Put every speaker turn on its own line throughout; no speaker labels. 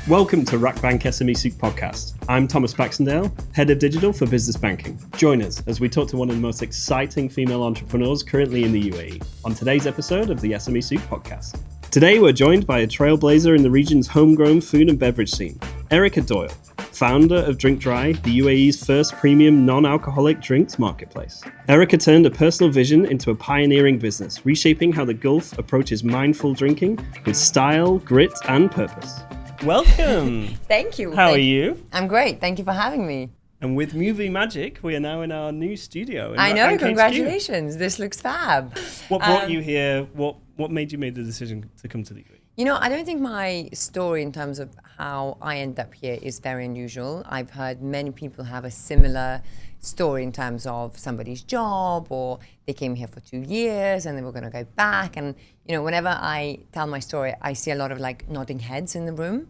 Welcome to Rakbank SME Soup Podcast. I'm Thomas Baxendale, Head of Digital for Business Banking. Join us as we talk to one of the most exciting female entrepreneurs currently in the UAE on today's episode of the SME Soup Podcast. Today we're joined by a trailblazer in the region's homegrown food and beverage scene, Erika Doyle, founder of DrinkDry, the UAE's first premium non-alcoholic drinks marketplace. Erika turned a personal vision into a pioneering business, reshaping how the Gulf approaches mindful drinking with style, grit, and purpose.
Welcome.
Thank you.
How are you?
I'm great. Thank you for having me.
And with movie magic, we are now in our new studio.
I know.
HQ.
Congratulations. This looks fab.
What brought you here? What made you make the decision to come to the UAE?
You know, I don't think my story in terms of how I end up here is very unusual. I've heard many people have a similar story in terms of somebody's job, or they came here for 2 years and they were going to go back. And, you know, whenever I tell my story, I see a lot of like nodding heads in the room.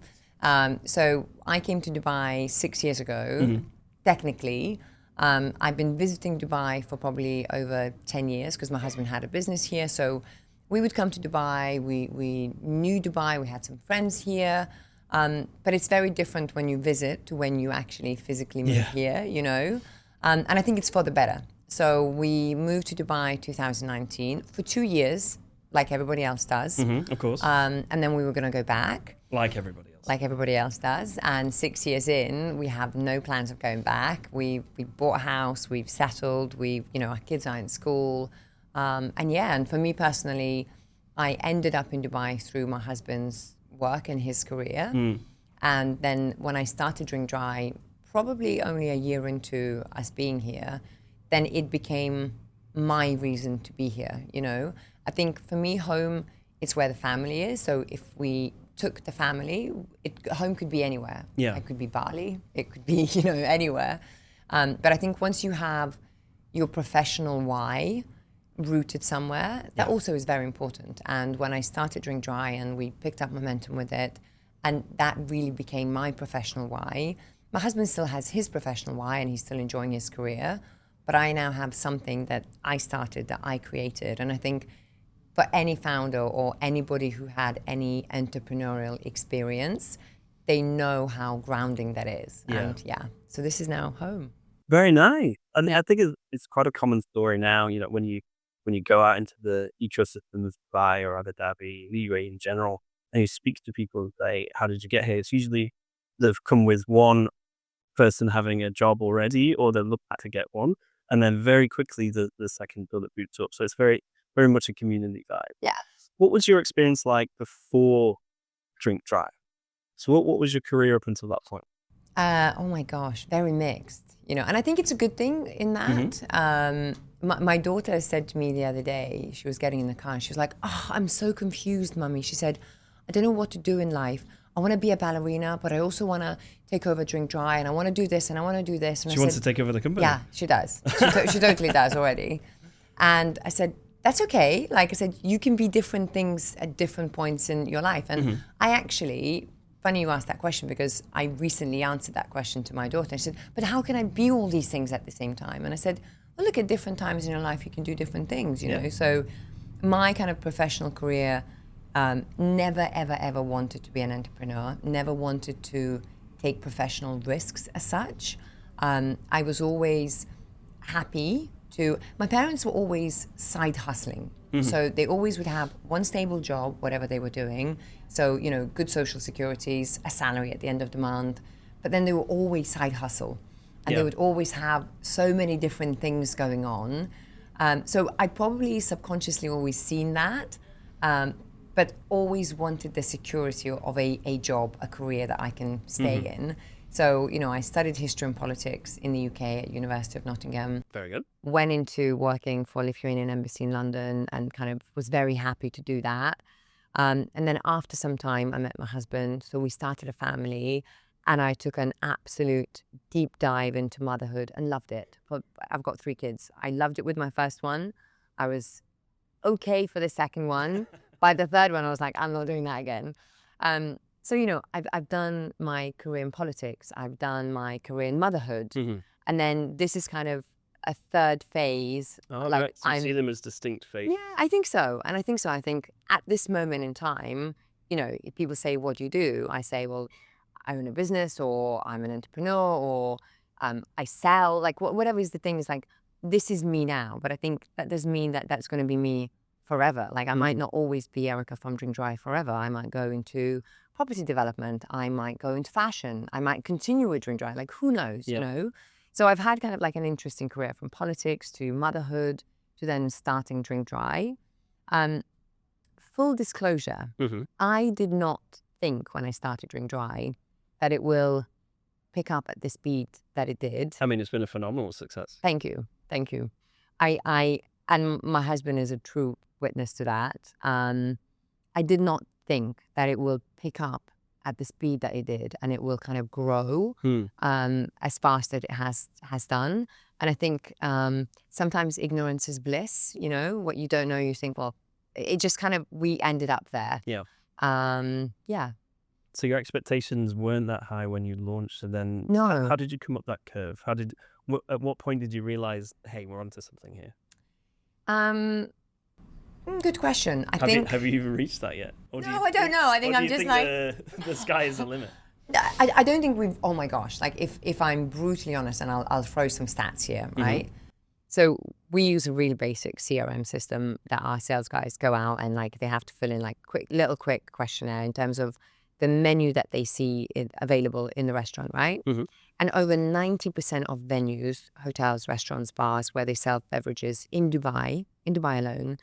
So I came to Dubai 6 years ago, technically. I've been visiting Dubai for probably over 10 years because my husband had a business here. So we would come to Dubai, we knew Dubai, we had some friends here. But it's very different when you visit to when you actually physically move here, you know. And I think it's for the better. So we moved to Dubai 2019 for 2 years, like everybody else does.
Of course.
And then we were going to go back.
Like everybody else.
Like everybody else does. And 6 years in, we have no plans of going back. We bought a house, we've settled, our kids are in school. And for me personally, I ended up in Dubai through my husband's work and his career. And then when I started DrinkDry, probably only a year into us being here, then it became my reason to be here, you know. I think for me, home, it's where the family is. So if we took the family, home could be anywhere.
Yeah.
It could be Bali, it could be, anywhere. But I think once you have your professional why rooted somewhere, that also is very important. And when I started DrinkDry and we picked up momentum with it, and that really became my professional why. My husband still has his professional why and he's still enjoying his career, but I now have something that I started, that I created. And I think for any founder or anybody who had any entrepreneurial experience, they know how grounding that is.
Yeah.
And so this is now home.
Very nice. I mean, I think it's quite a common story now, you know, when you go out into the ecosystem of Dubai or Abu Dhabi, the UAE in general, and you speak to people and say, how did you get here? It's usually they've come with one person having a job already, or they're looking to get one. And then very quickly, the second bullet boots up. So it's very, very much a community vibe.
Yeah.
What was your experience like before DrinkDry? So what was your career up until that point?
Oh my gosh, very mixed, and I think it's a good thing in that. My daughter said to me the other day, she was getting in the car and she was like, "Oh, I'm so confused, Mummy." She said, "I don't know what to do in life. I want to be a ballerina, but I also want to take over DrinkDry, and I want to do this and I want to do this." And
She wants to take over the company?
Yeah, she does. She totally does already. And I said, that's okay. Like I said, you can be different things at different points in your life. And I actually, funny you asked that question, because I recently answered that question to my daughter. I said, but how can I be all these things at the same time? And I said, well, look, at different times in your life, you can do different things, you know? So my kind of professional career, never, ever, ever wanted to be an entrepreneur, never wanted to take professional risks as such. I was always happy my parents were always side hustling. So they always would have one stable job, whatever they were doing. So, good social securities, a salary at the end of the month, but then they were always side hustle. And they would always have so many different things going on. So I probably subconsciously always seen that, but always wanted the security of a job, a career that I can stay in. So, I studied history and politics in the UK at University of Nottingham.
Very good.
Went into working for Lithuanian Embassy in London and kind of was very happy to do that. And then after some time, I met my husband. So we started a family and I took an absolute deep dive into motherhood and loved it. I've got 3 kids. I loved it with my first one. I was okay for the second one. By the third one, I was like, I'm not doing that again. So, I've done my career in politics. I've done my career in motherhood. And then this is kind of a third phase.
Oh, like right. So you see them as distinct phases.
Yeah, I think so. And I think at this moment in time, if people say, what do you do? I say, well, I own a business, or I'm an entrepreneur, or I sell, like whatever is the thing is like, this is me now. But I think that doesn't mean that that's going to be me forever. Like I might not always be Erika from DrinkDry forever. I might go into property development. I might go into fashion. I might continue with DrinkDry. Like who knows, you know? So I've had kind of like an interesting career from politics to motherhood to then starting DrinkDry. Full disclosure, I did not think when I started DrinkDry that it will pick up at the speed that it did.
I mean, it's been a phenomenal success.
Thank you. And my husband is a true witness to that. I did not think that it will pick up at the speed that it did, and it will kind of grow as fast as it has done. And I think sometimes ignorance is bliss. You know, what you don't know, you think, well, it just kind of, we ended up there.
Yeah.
Yeah.
So your expectations weren't that high when you launched, and then
No.
how did you come up that curve? At what point did you realize, hey, we're onto something here?
Good question.
Have you even reached that yet? Or
I don't know. I think I'm just like
the sky is the limit.
I don't think we've. Oh my gosh! Like if I'm brutally honest, and I'll throw some stats here, right? So we use a really basic CRM system that our sales guys go out and like they have to fill in like quick questionnaire in terms of the menu that they see available in the restaurant, right? And over 90% of venues, hotels, restaurants, bars where they sell beverages in Dubai alone,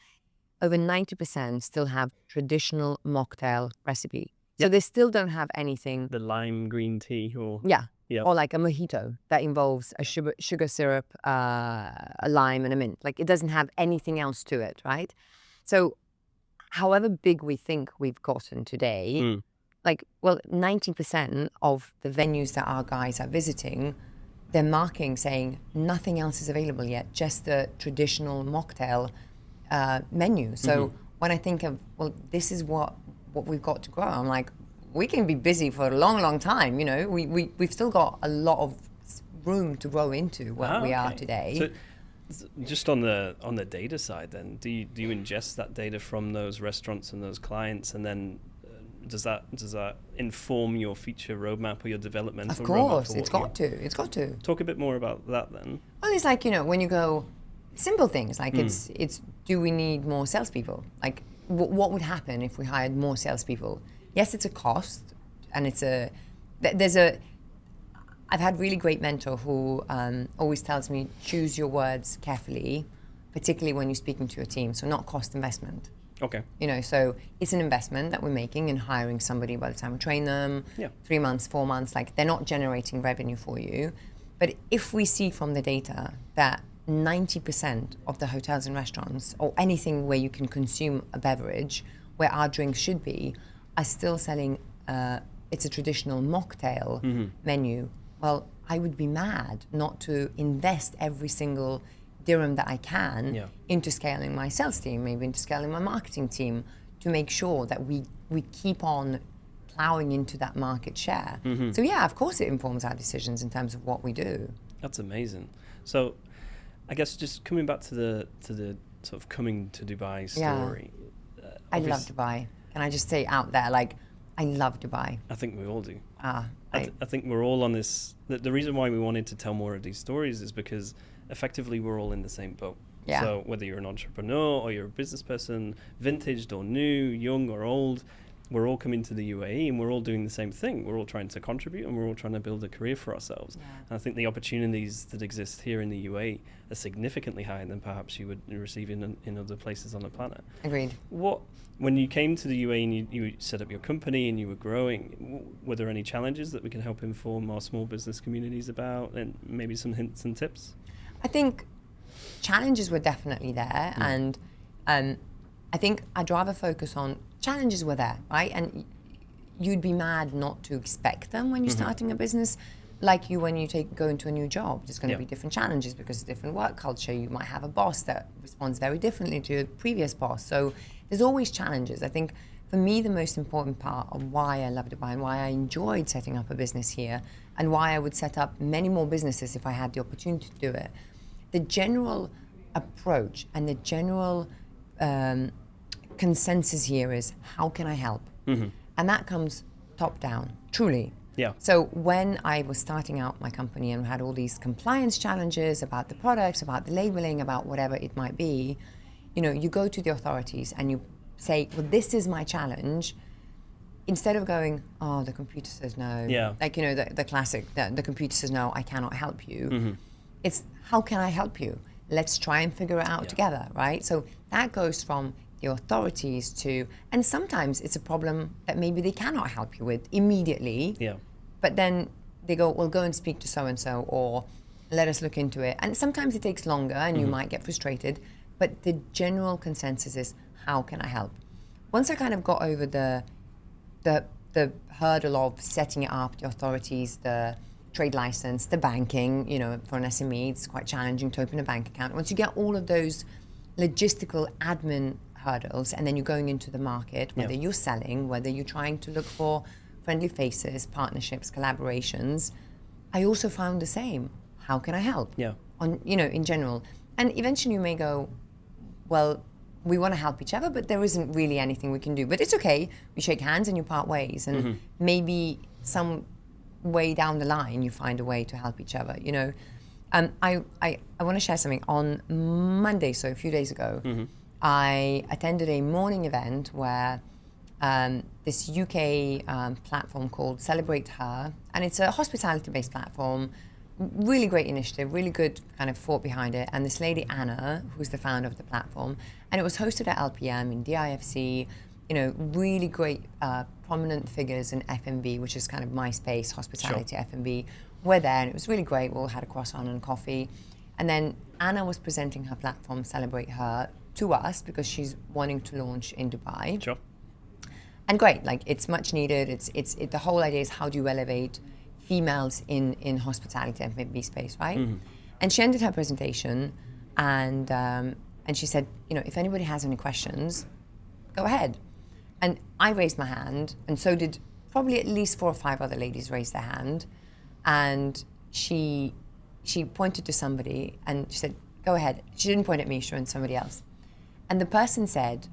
over 90% still have traditional mocktail recipe. So they still don't have anything.
The lime green tea or...
Yeah.
Yep.
Or like a mojito that involves a sugar syrup, a lime and a mint. Like it doesn't have anything else to it, right? So however big we think we've gotten today, like, well, 90% of the venues that our guys are visiting, they're marking saying nothing else is available yet, just the traditional mocktail menu. So when I think of, well, this is what we've got to grow, I'm like, we can be busy for a long, long time. You know, we've still got a lot of room to grow into where we are today.
So just on the data side, then, do you ingest that data from those restaurants and those clients, and then does that inform your future roadmap or your developmental roadmap?
Of course, it's got to.
Talk a bit more about that then.
Well, it's like, you know, when you go simple things like it's do we need more salespeople? Like what would happen if we hired more salespeople? Yes, it's a cost, and I've had really great mentor who always tells me, choose your words carefully, particularly when you're speaking to your team. So not cost investment.
Okay.
You know, so it's an investment that we're making in hiring somebody by the time we train them, 3 months, 4 months, like they're not generating revenue for you. But if we see from the data that 90% of the hotels and restaurants, or anything where you can consume a beverage, where our drinks should be, are still selling, it's a traditional mocktail menu, well, I would be mad not to invest every single dirham that I can into scaling my sales team, maybe into scaling my marketing team, to make sure that we keep on plowing into that market share. So yeah, of course it informs our decisions in terms of what we do.
That's amazing. So I guess just coming back to the sort of coming to Dubai story.
I love Dubai. Can I just say out there, like, I love Dubai.
I think we all do.
I
think we're all on this. The reason why we wanted to tell more of these stories is because effectively we're all in the same boat.
Yeah.
So whether you're an entrepreneur or you're a business person, vintaged or new, young or old, we're all coming to the UAE and we're all doing the same thing. We're all trying to contribute and we're all trying to build a career for ourselves.
Yeah.
And I think the opportunities that exist here in the UAE are significantly higher than perhaps you would receive in other places on the planet.
Agreed.
When you came to the UAE and you set up your company and you were growing, were there any challenges that we can help inform our small business communities about, and maybe some hints and tips?
I think challenges were definitely there, and I think I'd rather focus on challenges were there, right? And you'd be mad not to expect them when you're starting a business. Like when you go into a new job, there's going to be different challenges because it's different work culture. You might have a boss that responds very differently to your previous boss. So there's always challenges. I think for me, the most important part of why I love Dubai and why I enjoyed setting up a business here and why I would set up many more businesses if I had the opportunity to do it, the general approach and the general consensus here is, how can I help? And that comes top down, truly.
Yeah.
So when I was starting out my company and had all these compliance challenges about the products, about the labeling, about whatever it might be, you go to the authorities and you say, well, this is my challenge. Instead of going, oh, the computer says no.
Yeah.
Like, the classic, the computer says no, I cannot help you. It's, how can I help you? Let's try and figure it out together, right? So that goes from the authorities to, and sometimes it's a problem that maybe they cannot help you with immediately.
Yeah.
But then they go, well, go and speak to so-and-so, or let us look into it. And sometimes it takes longer and you might get frustrated, but the general consensus is, how can I help? Once I kind of got over the hurdle of setting it up, the authorities, the trade license, the banking, for an SME, it's quite challenging to open a bank account. Once you get all of those logistical admin hurdles, and then you're going into the market, whether you're selling, whether you're trying to look for friendly faces, partnerships, collaborations, I also found the same. How can I help?
Yeah.
In general. And eventually you may go, well, we want to help each other, but there isn't really anything we can do. But it's okay. We shake hands and you part ways. And maybe some way down the line, you find a way to help each other, I want to share something. On Monday, so a few days ago, I attended a morning event where this UK platform called Celebrate Her, and it's a hospitality-based platform, really great initiative, really good kind of thought behind it. And this lady, Anna, who's the founder of the platform, and it was hosted at LPM in DIFC, really great prominent figures in F&B, which is kind of my space, hospitality, F&B, were there, and it was really great. We all had a croissant and coffee. And then Anna was presenting her platform, Celebrate Her, to us because she's wanting to launch in Dubai.
Sure.
And great, like it's much needed. It's the whole idea is how do you elevate females in hospitality and F&B space, right? And she ended her presentation, and she said, if anybody has any questions, go ahead. And I raised my hand, and so did probably at least 4 or 5 other ladies raise their hand. And she pointed to somebody and she said, go ahead. She didn't point at me, she went to somebody else. And the person said,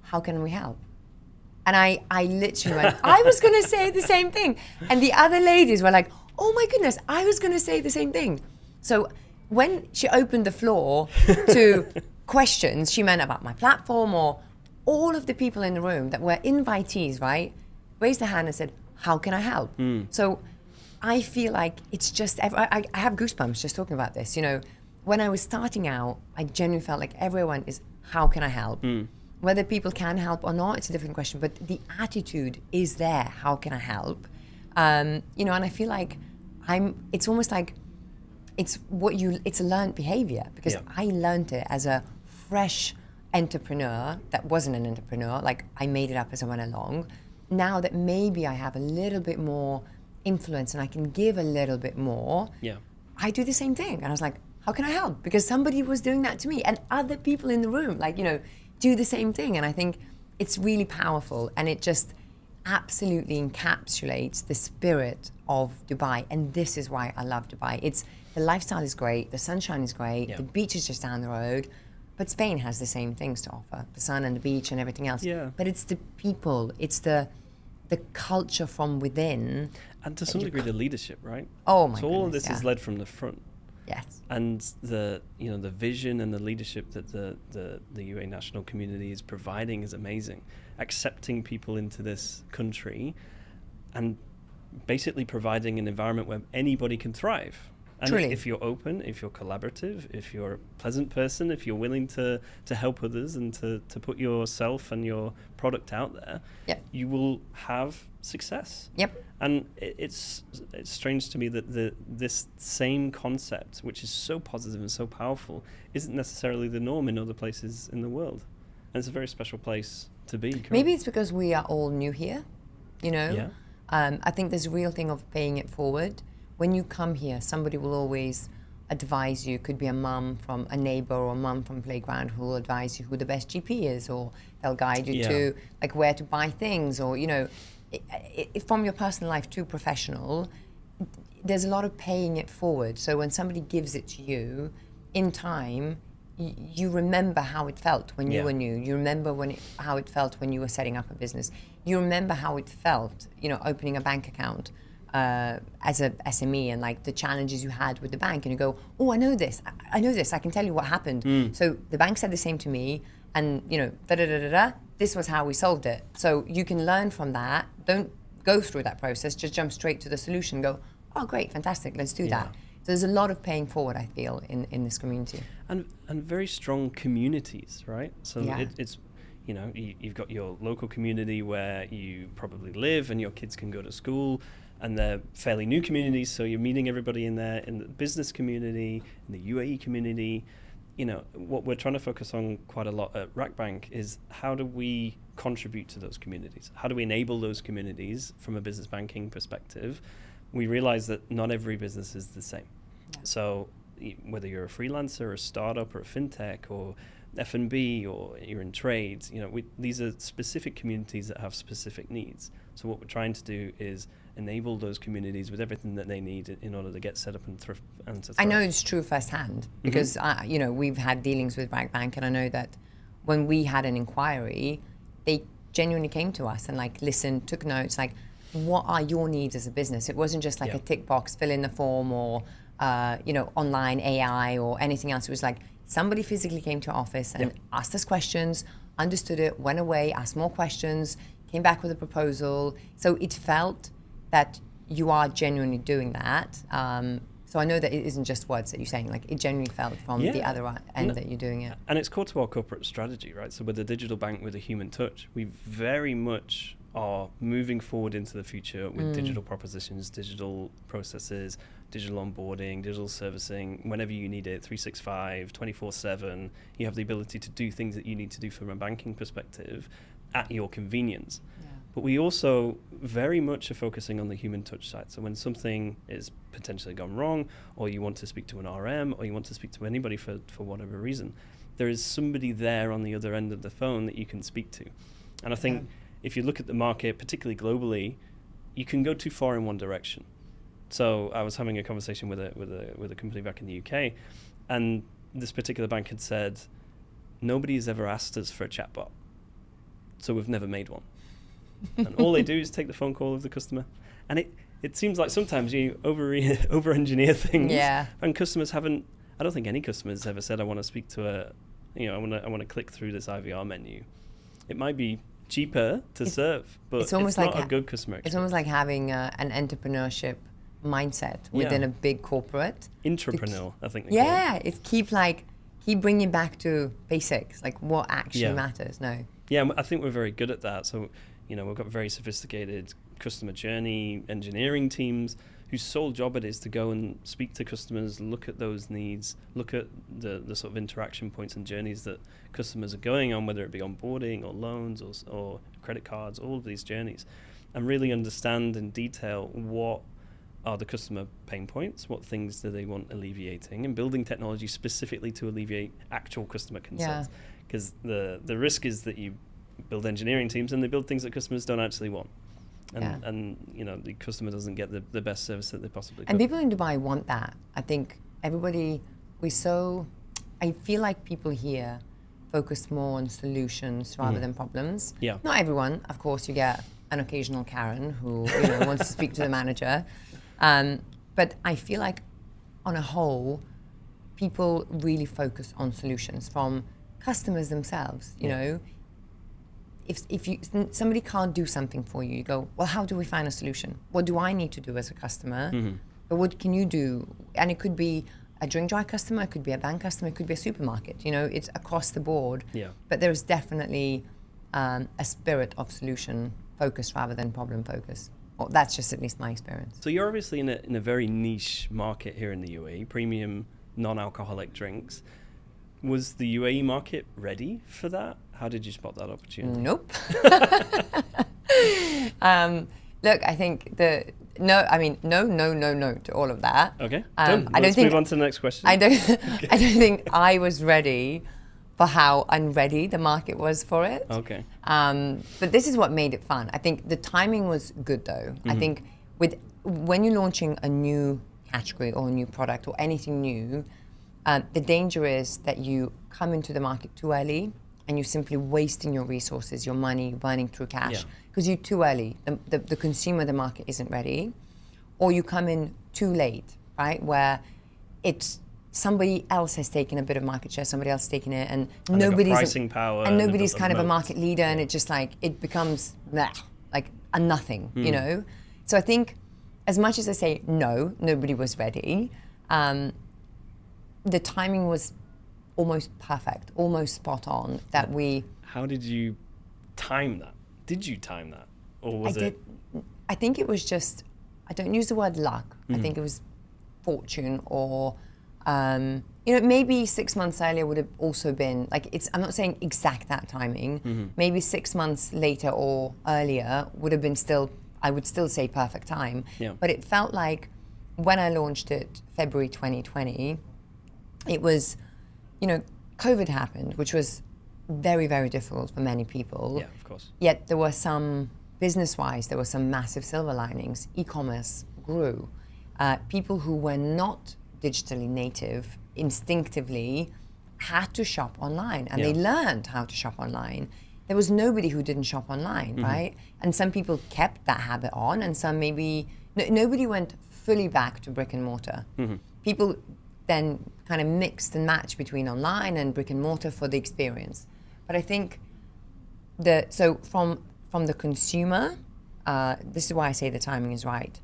how can we help? And I literally went, I was going to say the same thing. And the other ladies were like, oh my goodness, I was going to say the same thing. So when she opened the floor to questions, she meant about my platform, or all of the people in the room that were invitees, right, raised their hand and said, how can I help? So I feel like it's just, I have goosebumps just talking about this. When I was starting out, I genuinely felt like everyone is, how can I help? Whether people can help or not, it's a different question, but the attitude is there, how can I help? And I feel like it's almost like, it's a learned behavior, because I learned it as a fresh entrepreneur that wasn't an entrepreneur, like I made it up as I went along. Now that maybe I have a little bit more influence and I can give a little bit more, I do the same thing. And I was like, how can I help? Because somebody was doing that to me, and other people in the room, like, do the same thing. And I think it's really powerful, and it just absolutely encapsulates the spirit of Dubai. And this is why I love Dubai. The lifestyle is great, the sunshine is great, the beach is just down the road, but Spain has the same things to offer, the sun and the beach and everything else. But it's the people, it's the culture from within.
And to some degree, the leadership, right?
Oh my
So all of
goodness,
this is led from the front.
Yes.
And the vision and the leadership that the UAE national community is providing is amazing. Accepting people into this country and basically providing an environment where anybody can thrive. And
Truly.
if you're open, if you're collaborative, if you're a pleasant person, if you're willing to help others and to put yourself and your product out there, you will have success. And it's strange to me that this same concept, which is so positive and so powerful, isn't necessarily the norm in other places in the world. And it's a very special place to be. Currently.
Maybe it's because we are all new here, I think there's a real thing of paying it forward. When you come here, somebody will always advise you. Could be a mum from a neighbor or a mum from playground who will advise you who the best GP is, or they'll guide you to like where to buy things, or from your personal life to professional. There's a lot of paying it forward. So when somebody gives it to you, in time, you remember how it felt when you were new. You remember how it felt when you were setting up a business. You remember how it felt, opening a bank account. as a SME and like the challenges you had with the bank, and you go, oh, I know this, I can tell you what happened. So the bank said the same to me, and this was how we solved it. So you can learn from that. Don't go through that process, just jump straight to the solution, go, oh great, fantastic, let's do that. So there's a lot of paying forward, I feel, in this community.
And very strong communities, right? So it's, you've got your local community where you probably live and your kids can go to school, and they're fairly new communities, so you're meeting everybody in there, in the business community, in the UAE community. What we're trying to focus on quite a lot at Rakbank is how do we contribute to those communities? How do we enable those communities from a business banking perspective? We realize that not every business is the same. Yeah. So whether you're a freelancer, a startup, or a fintech, or F&B, or you're in trades, these are specific communities that have specific needs. So what we're trying to do is enable those communities with everything that they need in order to get set up and to thrive. I
know it's true firsthand because we've had dealings with Rakbank, and I know that when we had an inquiry, they genuinely came to us and like listened, took notes, like, what are your needs as a business? It wasn't just like a tick box, fill in the form, or online AI or anything else. It was like somebody physically came to our office and asked us questions, understood it, went away, asked more questions, came back with a proposal. So it felt that you are genuinely doing that. So I know that it isn't just words that you're saying, like it genuinely felt from the other end that you're doing it.
And it's core to our corporate strategy, right? So with a digital bank with a human touch, we very much are moving forward into the future with digital propositions, digital processes, digital onboarding, digital servicing, whenever you need it, 365, 24/7. You have the ability to do things that you need to do from a banking perspective at your convenience. Yeah. But we also very much are focusing on the human touch side. So when something is potentially gone wrong, or you want to speak to an RM, or you want to speak to anybody for whatever reason, there is somebody there on the other end of the phone that you can speak to. And I think if you look at the market, particularly globally, you can go too far in one direction. So I was having a conversation with a company back in the UK, and this particular bank had said, nobody has ever asked us for a chatbot, so we've never made one. And all they do is take the phone call of the customer. And it seems like sometimes you over-engineer things. Yeah. And customers haven't, I don't think any customers ever said, I want to speak to I want to click through this IVR menu. It might be cheaper to serve, but it's not like a good customer experience.
It's almost like having an entrepreneurship mindset within a big corporate.
Intrapreneur, I think.
It's keep bringing back to basics, like what actually matters.
Yeah, I think we're very good at that. So, we've got very sophisticated customer journey engineering teams whose sole job it is to go and speak to customers, look at those needs, look at the sort of interaction points and journeys that customers are going on, whether it be onboarding or loans or credit cards, all of these journeys, and really understand in detail what are the customer pain points, what things do they want alleviating, and building technology specifically to alleviate actual customer concerns. Because the risk is that you build engineering teams and they build things that customers don't actually want. And the customer doesn't get the best service that they possibly could.
And people in Dubai want that. I think I feel like people here focus more on solutions rather than problems. Yeah. Not everyone, of course. You get an occasional Karen who wants to speak to the manager. But I feel like on a whole, people really focus on solutions from customers themselves, you know. If somebody can't do something for you, you go, well, how do we find a solution? What do I need to do as a customer? But what can you do? And it could be a DrinkDry customer, it could be a bank customer, it could be a supermarket. It's across the board. Yeah. But there's definitely a spirit of solution focus rather than problem focus. Well, that's just at least my experience.
So you're obviously in a very niche market here in the UAE, premium non-alcoholic drinks. Was the UAE market ready for that? How did you spot that opportunity?
Nope. Look, I think no to all of that.
Okay. Let's move on to the next question.
I don't think I was ready for how unready the market was for it.
Okay.
But this is what made it fun. I think the timing was good though. I think when you're launching a new category or a new product or anything new, the danger is that you come into the market too early and you're simply wasting your resources, your money, burning through cash because you're too early. The consumer, the market isn't ready. or you come in too late, right? Where it's somebody else has taken a bit of market share, somebody else has taken it, and nobody's
pricing power,
and nobody's
and
kind of a
moat.
market leader, and it just like it becomes like a nothing, you know. So I think, as much as I say no, nobody was ready. The timing was almost perfect, almost spot on. That we.
How did you time that? Did you time that, or was it?
I think it was just. I don't use the word luck. I think it was fortune, or maybe 6 months earlier would have also been like. I'm not saying exact that timing. Maybe 6 months later or earlier would have been still. I would still say perfect time.
Yeah.
But it felt like when I launched it, February 2020, it was, COVID happened, which was very, very difficult for many people.
Yeah, of course.
Yet there were some, business-wise, there were some massive silver linings. E-commerce grew. People who were not digitally native instinctively had to shop online, and they learned how to shop online. There was nobody who didn't shop online, right? And some people kept that habit on, and some maybe, nobody went fully back to brick and mortar. People then kind of mixed and matched between online and brick and mortar for the experience. But I think from the consumer, this is why I say the timing is right.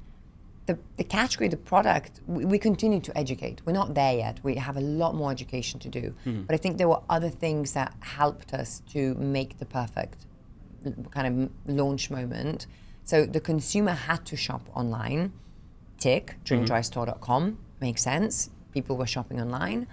The category, the product, we continue to educate. We're not there yet. We have a lot more education to do. But I think there were other things that helped us to make the perfect kind of launch moment. So the consumer had to shop online. Tick, drinkdrystore.com, makes sense. People were shopping online.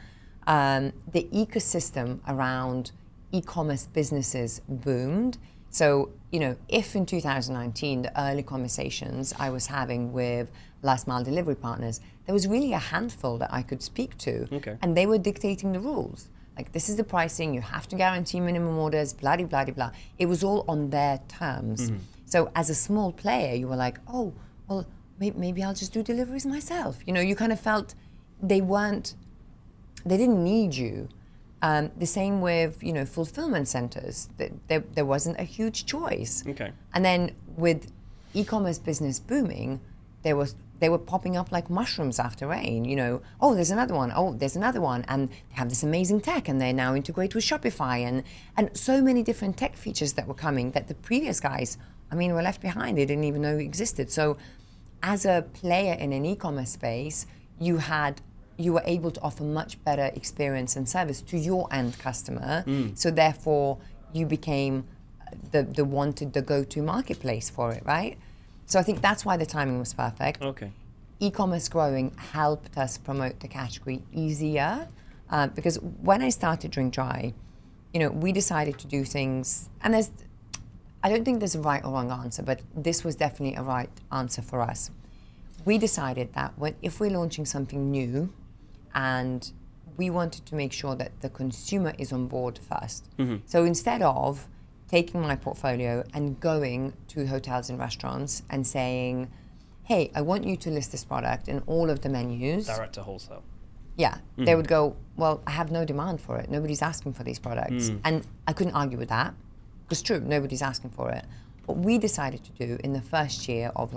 The ecosystem around e-commerce businesses boomed. So, if in 2019, the early conversations I was having with last mile delivery partners, there was really a handful that I could speak to.
Okay.
And they were dictating the rules. Like, this is the pricing, you have to guarantee minimum orders, blah, blah, blah, blah. It was all on their terms. So as a small player, you were like, oh, well, maybe I'll just do deliveries myself. You kind of felt they didn't need you. The same with, fulfillment centers. There wasn't a huge choice.
Okay.
And then with e-commerce business booming, they were popping up like mushrooms after rain. Oh, there's another one. Oh, there's another one. And they have this amazing tech, and they now integrate with Shopify, and so many different tech features that were coming that the previous guys, were left behind. They didn't even know existed. So as a player in an e-commerce space, you were able to offer much better experience and service to your end customer. So therefore, you became the go-to marketplace for it, right? So I think that's why the timing was perfect.
Okay.
E-commerce growing helped us promote the category easier, because when I started DrinkDry, we decided to do things, and I don't think there's a right or wrong answer, but this was definitely a right answer for us. We decided that if we're launching something new, and we wanted to make sure that the consumer is on board first. So instead of taking my portfolio and going to hotels and restaurants and saying, hey, I want you to list this product in all of the menus.
Direct to wholesale.
Yeah, they would go, well, I have no demand for it. Nobody's asking for these products. And I couldn't argue with that. It's true, nobody's asking for it. What we decided to do in the first year of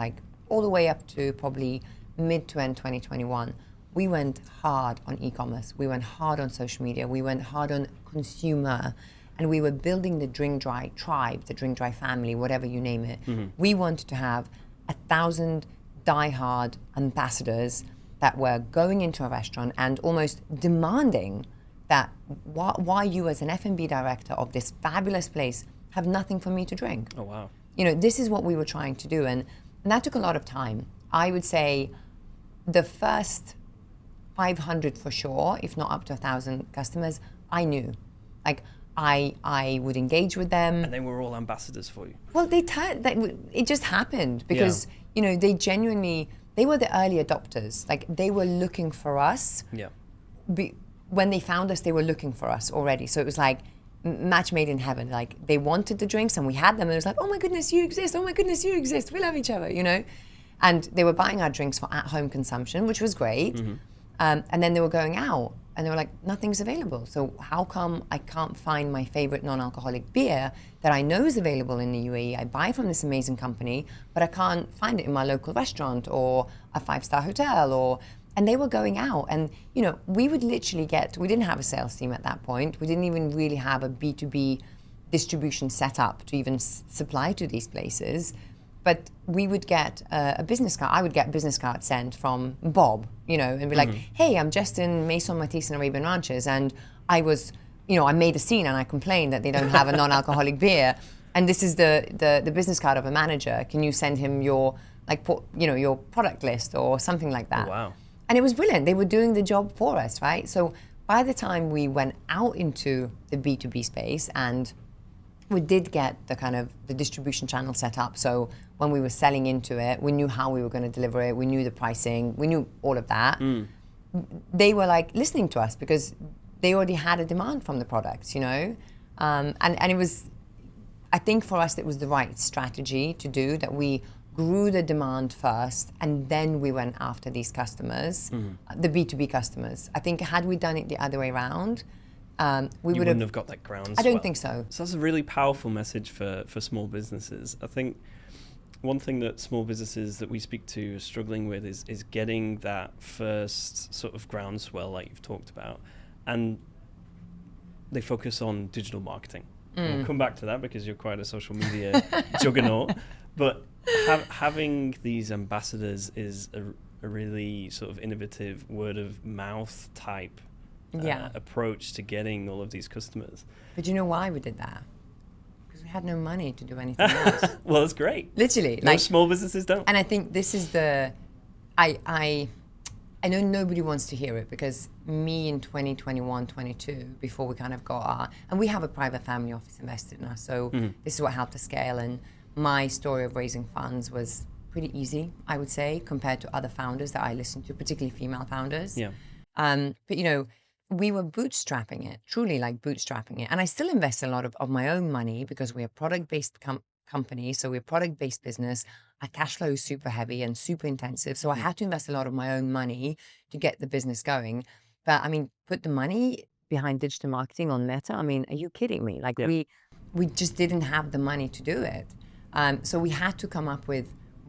all the way up to probably mid to end 2021, we went hard on e-commerce. We went hard on social media. We went hard on consumer. And we were building the DrinkDry tribe, the DrinkDry family, whatever you name it. We wanted to have 1,000 diehard ambassadors that were going into a restaurant and almost demanding that why you as an F&B director of this fabulous place have nothing for me to drink.
Oh, wow.
This is what we were trying to do. And that took a lot of time. I would say the first 500 for sure, if not up to 1,000 customers, I knew. I would engage with them.
And they were all ambassadors for you?
Well, it just happened because, they were the early adopters. They were looking for us.
Yeah.
When they found us, they were looking for us already. So it was like match made in heaven. They wanted the drinks and we had them. And it was like, oh my goodness, you exist. Oh my goodness, you exist. We love each other, And they were buying our drinks for at-home consumption, which was great. And then they were going out And they were like, nothing's available. So how come I can't find my favorite non-alcoholic beer that I know is available in the UAE? I buy from this amazing company, but I can't find it in my local restaurant or a 5-star hotel and they were going out. And, we would literally we didn't have a sales team at that point. We didn't even really have a B2B distribution set up to even supply to these places. But we would get a business card. I would get a business card sent from Bob, and be like, hey, I'm just in Maison Matisse and Arabian Ranches, and I was, I made a scene and I complained that they don't have a non-alcoholic beer, and this is the business card of a manager. Can you send him your your product list or something like that?
Oh, wow.
And it was brilliant. They were doing the job for us, right? So by the time we went out into the B2B space and we did get the distribution channel set up. So when we were selling into it, we knew how we were going to deliver it. We knew the pricing. We knew all of that. They were listening to us because they already had a demand from the products, and it was, I think for us, it was the right strategy to do that. We grew the demand first and then we went after these customers, the B2B customers. I think had we done it the other way around, we wouldn't have
got that groundswell.
I don't think so.
So that's a really powerful message for small businesses. I think one thing that small businesses that we speak to are struggling with is getting that first sort of groundswell like you've talked about. And they focus on digital marketing. We'll come back to that because you're quite a social media juggernaut. But having these ambassadors is a really sort of innovative word of mouth type approach to getting all of these customers.
But you know why we did that? Because we had no money to do anything else.
Well, that's great.
Literally.
Most small businesses don't.
And I think this is I know nobody wants to hear it because me in 2021, 22, before we kind of got and we have a private family office invested in us, so this is what helped us scale. And my story of raising funds was pretty easy, I would say, compared to other founders that I listened to, particularly female founders.
Yeah.
But we were bootstrapping it, truly bootstrapping it. And I still invest a lot of my own money because we're a product-based company. So we're a product-based business. Our cash flow is super heavy and super intensive. So I had to invest a lot of my own money to get the business going. But put the money behind digital marketing on Meta. Are you kidding me? We just didn't have the money to do it. So we had to come up with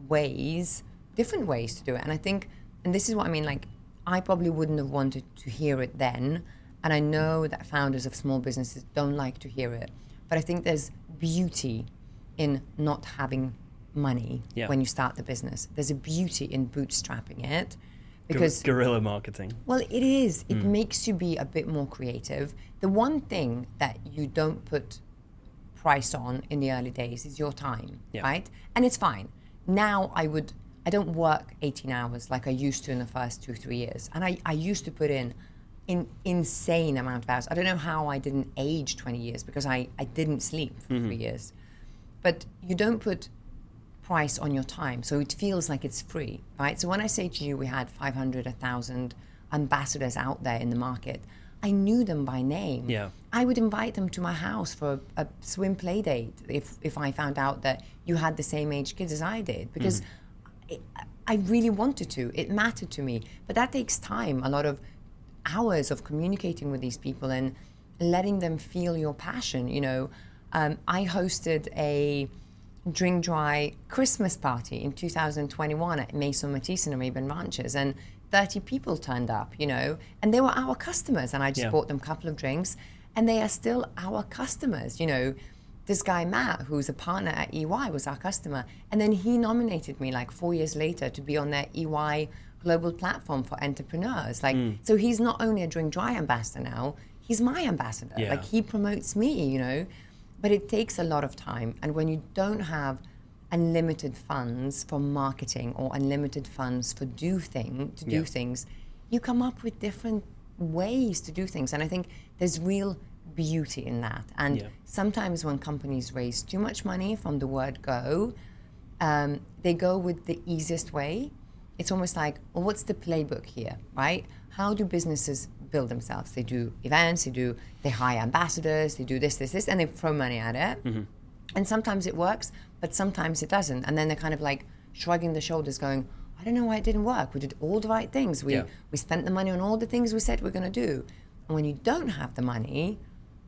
different ways to do it. And I think, and this is what I probably wouldn't have wanted to hear it then. And I know that founders of small businesses don't like to hear it. But I think there's beauty in not having money when you start the business. There's a beauty in bootstrapping it. Because
guerrilla marketing.
Well, it is. It makes you be a bit more creative. The one thing that you don't put price on in the early days is your time, right? And it's fine. Now I don't work 18 hours like I used to in the first 2-3 years. And I used to put in insane amount of hours. I don't know how I didn't age 20 years because I didn't sleep for 3 years. But you don't put price on your time, so it feels like it's free, right? So when I say to you we had 500, 1,000 ambassadors out there in the market, I knew them by name.
Yeah.
I would invite them to my house for a swim play date if I found out that you had the same age kids as I did, because I really wanted to. It mattered to me. But that takes time, a lot of hours of communicating with these people and letting them feel your passion. I hosted a DrinkDry Christmas party in 2021 at Maison Matisse in Arabian Ranches, and 30 people turned up, and they were our customers, and I just bought them a couple of drinks, and they are still our customers. This guy, Matt, who's a partner at EY, was our customer, and then he nominated me 4 years later to be on their EY global platform for entrepreneurs. So he's not only a DrinkDry ambassador now, he's my ambassador.
Yeah.
He promotes me, But it takes a lot of time, and when you don't have unlimited funds for marketing or unlimited funds for do things, you come up with different ways to do things. And I think there's real beauty in that. And sometimes when companies raise too much money from the word go, they go with the easiest way. It's almost like, well, what's the playbook here, right? How do businesses build themselves? They do events, they hire ambassadors, they do this, and they throw money at it. Mm-hmm. And sometimes it works, but sometimes it doesn't. And then they're kind of shrugging the shoulders going, I don't know why it didn't work. We did all the right things. We spent the money on all the things we said we're going to do. And when you don't have the money,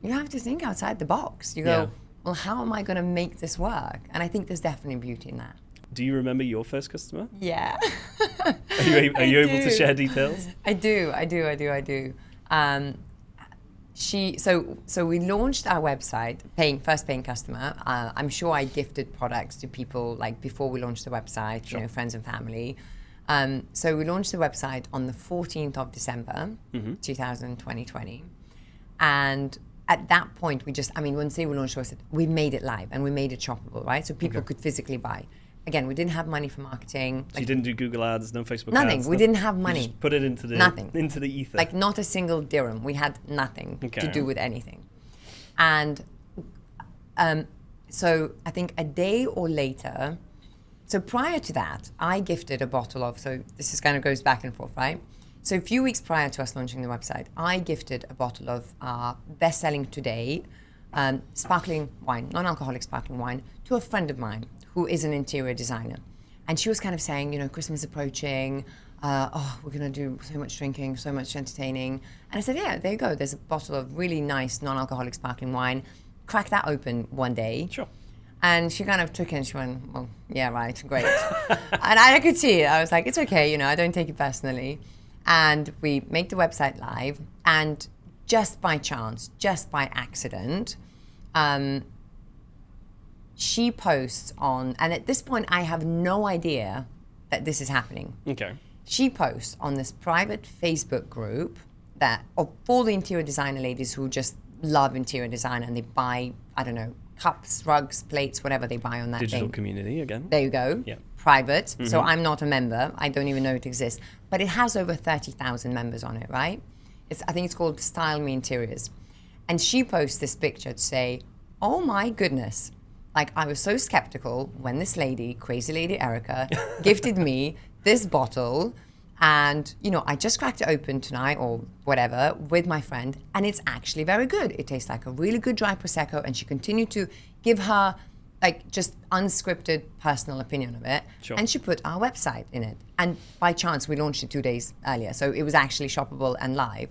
you have to think outside the box. You go, well, how am I going to make this work? And I think there's definitely beauty in that.
Do you remember your first customer?
Yeah.
Are you able to share details?
I do. So we launched our website, first paying customer. I'm sure I gifted products to people like before we launched the website,
Sure.
friends and family. So we launched the website on the 14th of December, 2020. And at that point, once we launched the website, we made it live and we made it shoppable, right? So people could physically buy. Again, we didn't have money for marketing.
So you didn't do Google ads, no Facebook
nothing.
ads?
We didn't have money.
You just put it into the
Nothing.
into the ether.
Like not a single dirham. We had nothing to do with anything. And so I think a day or later, so prior to that, I gifted a bottle of, so this is kind of goes back and forth, right? So a few weeks prior to us launching the website, I gifted a bottle of our best-selling today sparkling wine, non-alcoholic sparkling wine, to a friend of mine who is an interior designer. And she was kind of saying, Christmas is approaching, we're gonna do so much drinking, so much entertaining. And I said, yeah, there you go. There's a bottle of really nice non-alcoholic sparkling wine. Crack that open one day.
Sure.
And she kind of took it and she went, well, yeah, right, great. And I could see it. I was like, it's okay, I don't take it personally. And we make the website live. And just by chance, just by accident, she posts on, and at this point, I have no idea that this is happening.
Okay.
She posts on this private Facebook group of all the interior designer ladies who just love interior design and they buy, I don't know, cups, rugs, plates, whatever they buy on that
Digital
thing.
community again.
There you go.
Yeah.
Private. So I'm not a member. I don't even know it exists. But it has over 30,000 members on it, right? I think it's called Style Me Interiors. And she posts this picture to say, oh my goodness. Like, I was so skeptical when this lady, crazy lady Erika, gifted me this bottle. And, I just cracked it open tonight or whatever with my friend. And it's actually very good. It tastes like a really good dry Prosecco. And she continued to give her, just unscripted personal opinion of it.
Sure.
And she put our website in it. And by chance, we launched it 2 days earlier. So it was actually shoppable and live.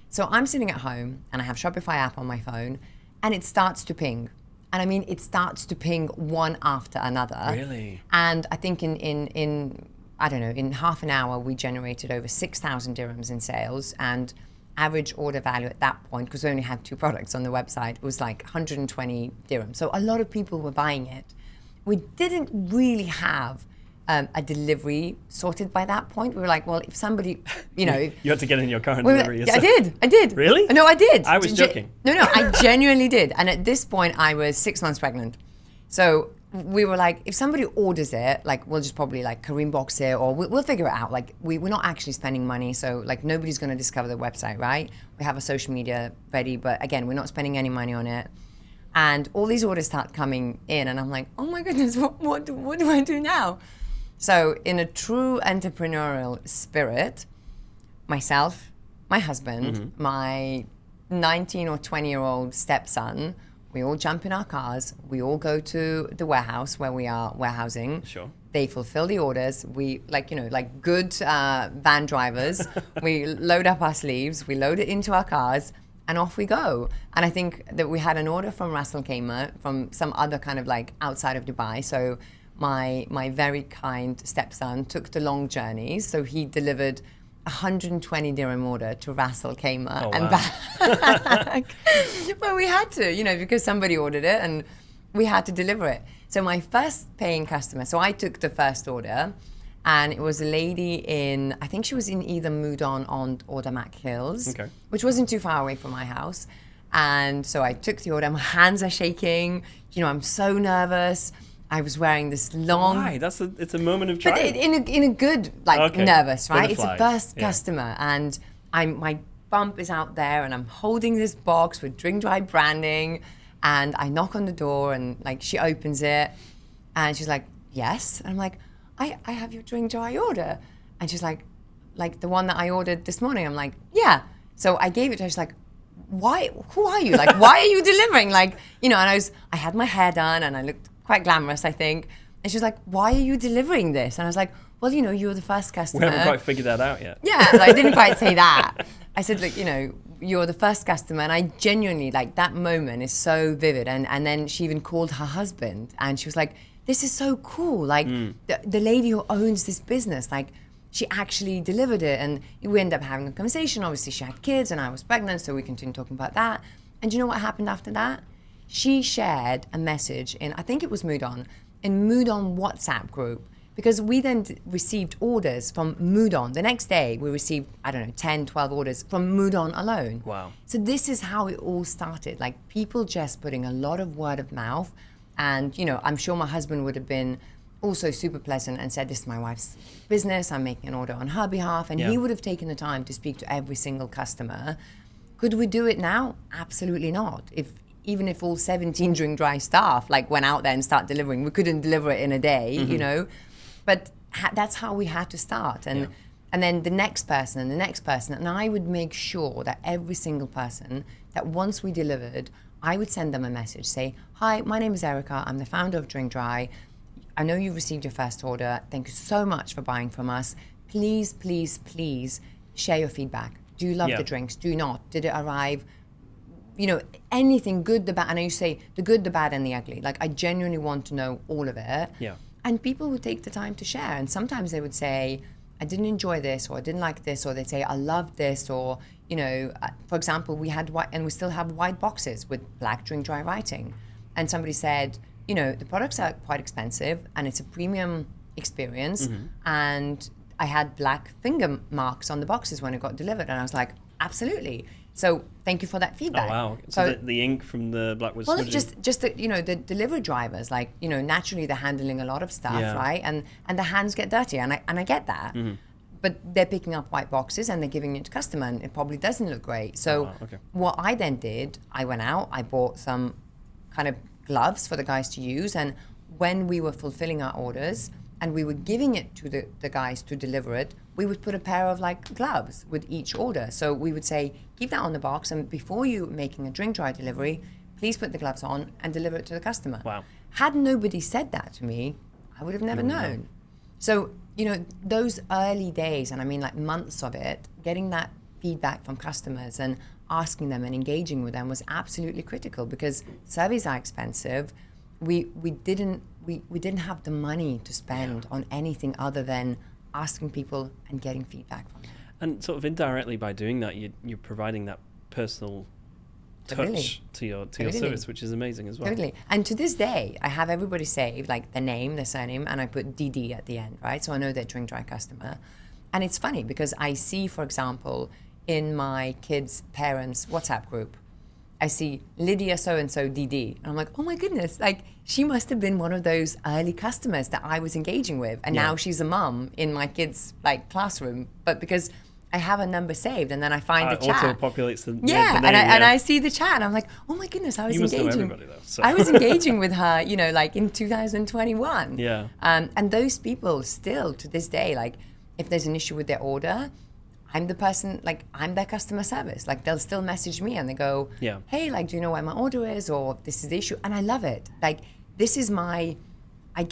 So I'm sitting at home and I have Shopify app on my phone and it starts to ping. And I mean, it starts to ping one after another.
Really?
And I think in I don't know, in half an hour, we generated over 6,000 dirhams in sales, and average order value at that point, because we only had 2 products on the website, was like 120 dirhams. So a lot of people were buying it. We didn't really have a delivery sorted by that point. We were like, well, if somebody,
You had to get in your car and deliver yourself.
I did.
Really?
No, I did.
I was joking.
No, I genuinely did. And at this point, I was 6 months pregnant. So we were like, if somebody orders it, we'll just probably Kareem box it, or we'll figure it out. We're not actually spending money, so nobody's going to discover the website, right? We have a social media ready, but again, we're not spending any money on it. And all these orders start coming in, and I'm like, oh my goodness, what do I do now? So in a true entrepreneurial spirit, myself, my husband, my 19 or 20-year-old stepson, we all jump in our cars. We all go to the warehouse where we are warehousing.
Sure.
They fulfill the orders. We, like good van drivers, we load up our sleeves, we load it into our cars, and off we go. And I think that we had an order from Ras Al Khaimah, from some other kind of outside of Dubai. So my very kind stepson took the long journeys. So he delivered 120 dirham order to Ras Al Khaimah and back. Well, we had to, because somebody ordered it and we had to deliver it. So my first paying customer, so I took the first order, and it was a lady I think she was in either Moudon or Damac Hills, which wasn't too far away from my house. And so I took the order, my hands are shaking, I'm so nervous. I was wearing this long...
Why? It's a moment of triumph.
But in a good, nervous, right? It's a first customer, and my bump is out there, and I'm holding this box with DrinkDry branding, and I knock on the door, and she opens it, and she's like, yes. And I'm like, I have your DrinkDry order. And she's like the one that I ordered this morning. I'm like, yeah. So I gave it to her. She's like, why? Who are you? Why are you delivering? And I had my hair done, and I looked quite glamorous, I think. And she was like, why are you delivering this? And I was like, well, you're the first customer.
We haven't quite figured that out yet.
Yeah, I didn't quite say that. I said, look, you're the first customer. And I genuinely, that moment is so vivid. And then she even called her husband and she was like, this is so cool. The lady who owns this business, she actually delivered it. And we ended up having a conversation. Obviously, she had kids and I was pregnant, so we continued talking about that. And do you know what happened after that? She shared a message in, I think it was Moodon WhatsApp group, because we then received orders from Moodon. The next day, we received, 10, 12 orders from Moodon alone.
Wow.
So this is how it all started. People just putting a lot of word of mouth. And, I'm sure my husband would have been also super pleasant and said, this is my wife's business. I'm making an order on her behalf. And he would have taken the time to speak to every single customer. Could we do it now? Absolutely not. Even if all 17 DrinkDry staff went out there and start delivering, we couldn't deliver it in a day, But that's how we had to start. And then the next person and the next person. And I would make sure that every single person, that once we delivered, I would send them a message, say, hi, my name is Erika. I'm the founder of DrinkDry. I know you received your first order. Thank you so much for buying from us. Please, please, please share your feedback. Do you love the drinks? Do you not? Did it arrive? Anything good, the bad. And I used to say the good, the bad, and the ugly. I genuinely want to know all of it.
Yeah.
And people would take the time to share. And sometimes they would say, I didn't enjoy this, or I didn't like this, or they'd say, I loved this, or, for example, we had white, and we still have white boxes with black DrinkDry writing. And somebody said, the products are quite expensive and it's a premium experience. And I had black finger marks on the boxes when it got delivered. And I was like, absolutely. So thank you for that feedback.
Oh, wow. So the ink from the black was...
Well, just the, the delivery drivers, naturally they're handling a lot of stuff, right? And the hands get dirty, and I get that. But they're picking up white boxes and they're giving it to customer, and it probably doesn't look great. So what I then did, I went out, I bought some kind of gloves for the guys to use, and when we were fulfilling our orders and we were giving it to the guys to deliver it, we would put a pair of gloves with each order. So we would say, keep that on the box, and before you making a DrinkDry delivery, please put the gloves on and deliver it to the customer.
Wow.
Had nobody said that to me, I would have never known. So, those early days, and I mean months of it, getting that feedback from customers and asking them and engaging with them was absolutely critical, because surveys are expensive. We didn't have the money to spend on anything other than asking people and getting feedback from them.
And sort of indirectly by doing that, you're providing that personal touch to your service, which is amazing as well.
Totally. And to this day, I have everybody save their name, their surname, and I put DD at the end, right? So I know they're DrinkDry customer. And it's funny because I see, for example, in my kids' parents' WhatsApp group, I see Lydia so-and-so DD. And I'm like, oh my goodness, she must have been one of those early customers that I was engaging with. And now she's a mum in my kids' classroom. But because I have a number saved, and then I find the chat.
Auto-populates the name.
And I see the chat, and I'm like, oh my goodness, I was engaging.
You must know everybody, though. So.
I was engaging with her, in 2021.
Yeah.
And those people still, to this day, if there's an issue with their order, I'm the person, I'm their customer service. They'll still message me and they go, hey, do you know where my order is? Or this is the issue. And I love it. This is I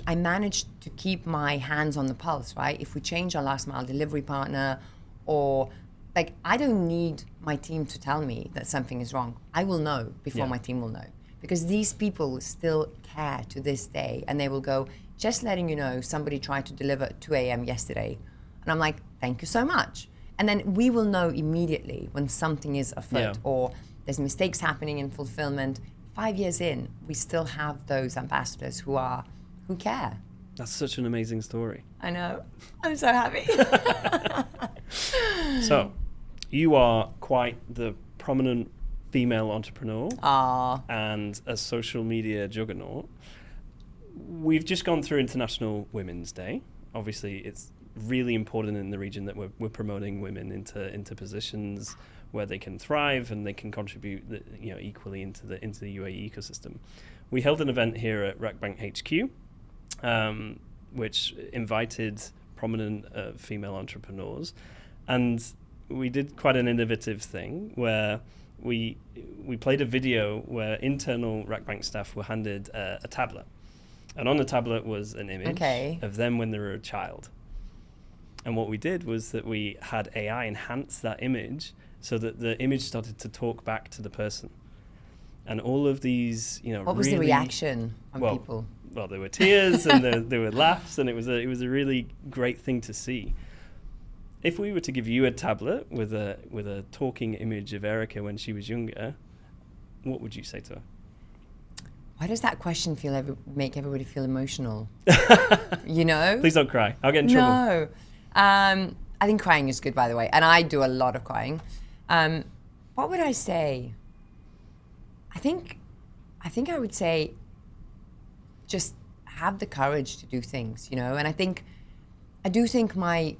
managed to keep my hands on the pulse, right? If we change our last mile delivery partner, or I don't need my team to tell me that something is wrong. I will know before my team will know. Because these people still care to this day. And they will go, just letting you know, somebody tried to deliver at 2 a.m. yesterday. And I'm like, thank you so much. And then we will know immediately when something is afoot or there's mistakes happening in fulfillment. 5 years in, we still have those ambassadors who care.
That's such an amazing story.
I know. I'm so happy.
So, you are quite the prominent female entrepreneur and a social media juggernaut. We've just gone through International Women's Day. Obviously, it's really important in the region that we're promoting women into positions where they can thrive and they can contribute equally into the UAE ecosystem. We held an event here at Rakbank HQ, which invited prominent female entrepreneurs, and we did quite an innovative thing where we played a video where internal Rakbank staff were handed a tablet, and on the tablet was an image of them when they were a child. And what we did was that we had AI enhance that image so that the image started to talk back to the person. And all of these,
What was the reaction from people?
Well, there were tears and there were laughs, and it was a really great thing to see. If we were to give you a tablet with a talking image of Erika when she was younger, what would you say to her?
Why does that question make everybody feel emotional?
Please don't cry. I'll get in trouble.
No. I think crying is good, by the way, and I do a lot of crying. What would I say? I think I would say just have the courage to do things, and I do think my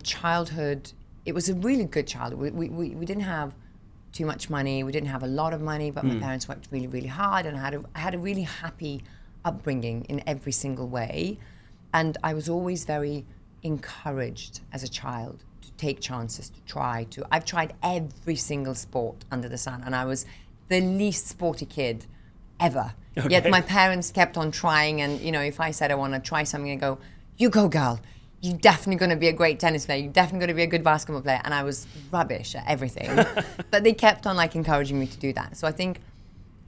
childhood, it was a really good childhood. We didn't have too much money. We didn't have a lot of money, but my parents worked really, really hard, and I had a really happy upbringing in every single way. And I was always very encouraged as a child to take chances, to try to. I've tried every single sport under the sun, and I was the least sporty kid ever. Okay. Yet my parents kept on trying, and if I said I want to try something, I go, "You go, girl. You're definitely going to be a great tennis player. You're definitely going to be a good basketball player." And I was rubbish at everything. But they kept on encouraging me to do that. So I think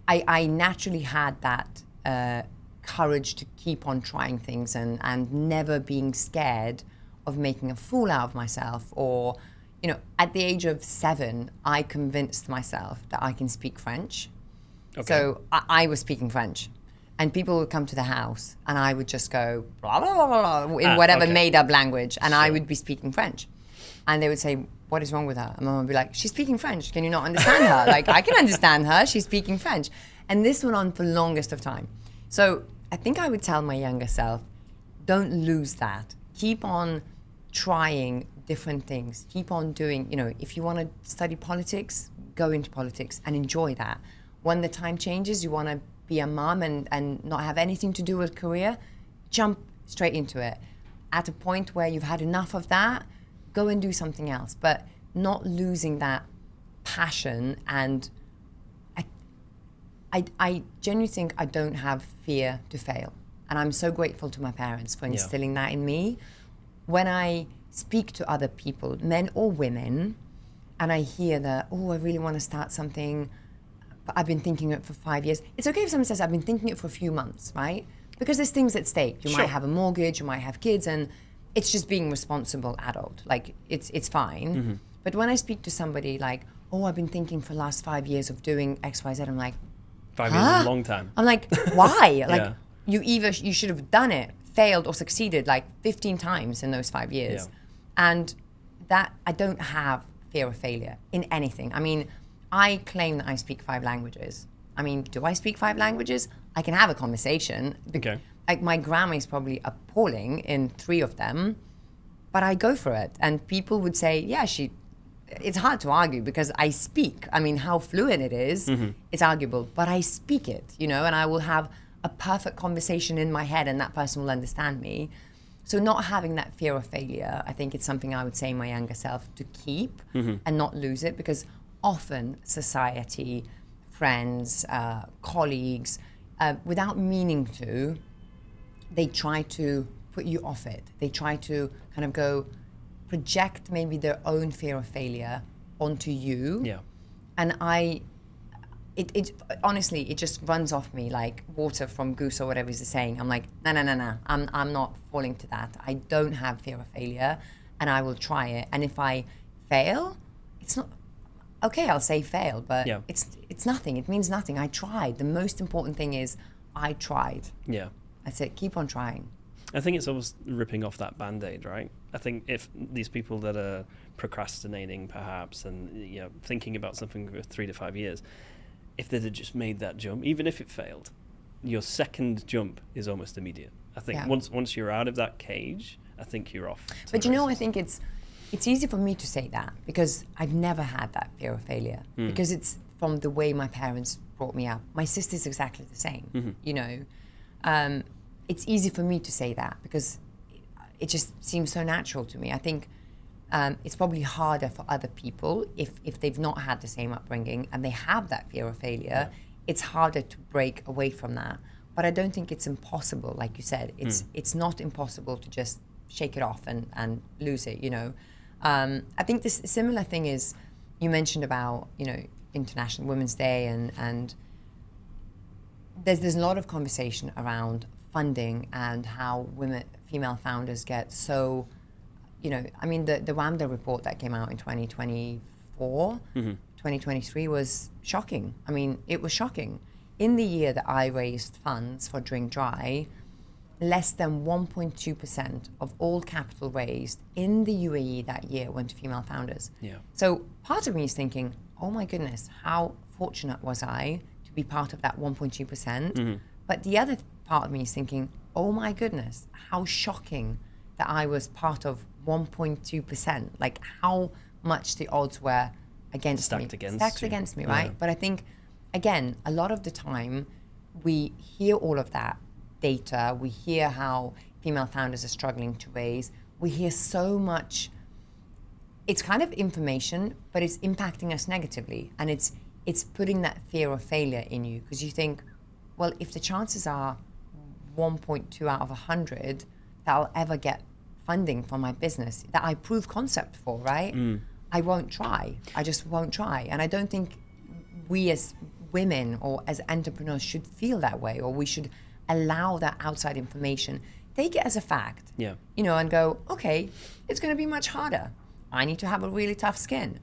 I naturally had that courage to keep on trying things and never being scared of making a fool out of myself. Or, at the age of 7, I convinced myself that I can speak French. Okay. So I was speaking French. And people would come to the house, and I would just go blah, blah, blah, blah, in whatever made-up language, and I would be speaking French. And they would say, "What is wrong with her?" And Mom would be like, "She's speaking French. Can you not understand her?" I can understand her. She's speaking French. And this went on for the longest of time. So I think I would tell my younger self, don't lose that. Keep on trying different things. Keep on doing, if you want to study politics, go into politics and enjoy that. When the time changes, you want to be a mom and not have anything to do with career, jump straight into it. At a point where you've had enough of that, go and do something else, but not losing that passion. And I genuinely think I don't have fear to fail. And I'm so grateful to my parents for instilling that in me. When I speak to other people, men or women, and I hear that, I really want to start something, but I've been thinking it for 5 years. It's okay if someone says, I've been thinking it for a few months, right? Because there's things at stake. You might have a mortgage, you might have kids, and it's just being responsible adult. It's fine. Mm-hmm. But when I speak to somebody I've been thinking for the last 5 years of doing X, Y, Z, I'm like,
5 years is a long time.
I'm like, why? You should have done it, failed or succeeded 15 times in those 5 years. Yeah. And that I don't have fear of failure in anything. I mean, I claim that I speak 5 languages. I mean, do I speak 5 languages? I can have a conversation.
Okay.
My grammar is probably appalling in 3 of them, but I go for it. And people would say, it's hard to argue because I speak. I mean, how fluent it is, it's arguable, but I speak it, and I will have a perfect conversation in my head and that person will understand me. So not having that fear of failure, I think it's something I would say my younger self to keep and not lose it, because often society, friends, colleagues, without meaning to, they try to put you off it. They try to kind of go project maybe their own fear of failure onto you. Yeah. And it honestly, it just runs off me like water from goose or whatever he's saying. I'm like, no. I'm not falling to that. I don't have fear of failure, and I will try it. And if I fail, it's not okay. I'll say fail, but it's nothing. It means nothing. I tried. The most important thing is I tried. Yeah. That's it. Keep on trying.
I think it's almost ripping off that Band-Aid, right? I think if these people that are procrastinating perhaps and thinking about something for 3 to 5 years, if they'd have just made that jump, even if it failed, your second jump is almost immediate. I think once you're out of that cage, I think you're off.
But I think it's easy for me to say that because I've never had that fear of failure because it's from the way my parents brought me up. My sister's exactly the same, It's easy for me to say that because it just seems so natural to me. I think it's probably harder for other people if they've not had the same upbringing and they have that fear of failure. It's harder to break away from that. But I don't think it's impossible, like you said. It's not impossible to just shake it off and lose it, you know. I think this similar thing is, you mentioned about, you know, International Women's Day, and there's a lot of conversation around funding and how female founders get so, you know, I mean, the WAMDA report that came out in 2024, 2023 was shocking. I mean, it was shocking. In the year that I raised funds for DrinkDry, less than 1.2% of all capital raised in the UAE that year went to female founders.
Yeah.
So part of me is thinking, oh my goodness, how fortunate was I to be part of that 1.2%? But the other part of me is thinking, oh my goodness, how shocking that I was part of 1.2%. Like how much the odds were against me. Stacked against me, right?
Yeah.
But I think, again, a lot of the time we hear all of that data, we hear how female founders are struggling to raise, we hear so much, it's kind of information, but it's impacting us negatively, and it's putting that fear of failure in you, because you think, well, if the chances are 1.2 out of 100 that I'll ever get funding for my business that I prove concept for, right? I won't try. I just won't try. And I don't think we as women or as entrepreneurs should feel that way, or we should allow that outside information, take it as a fact,
Yeah.
you know, and go, okay, it's going to be much harder. I need to have a really tough skin.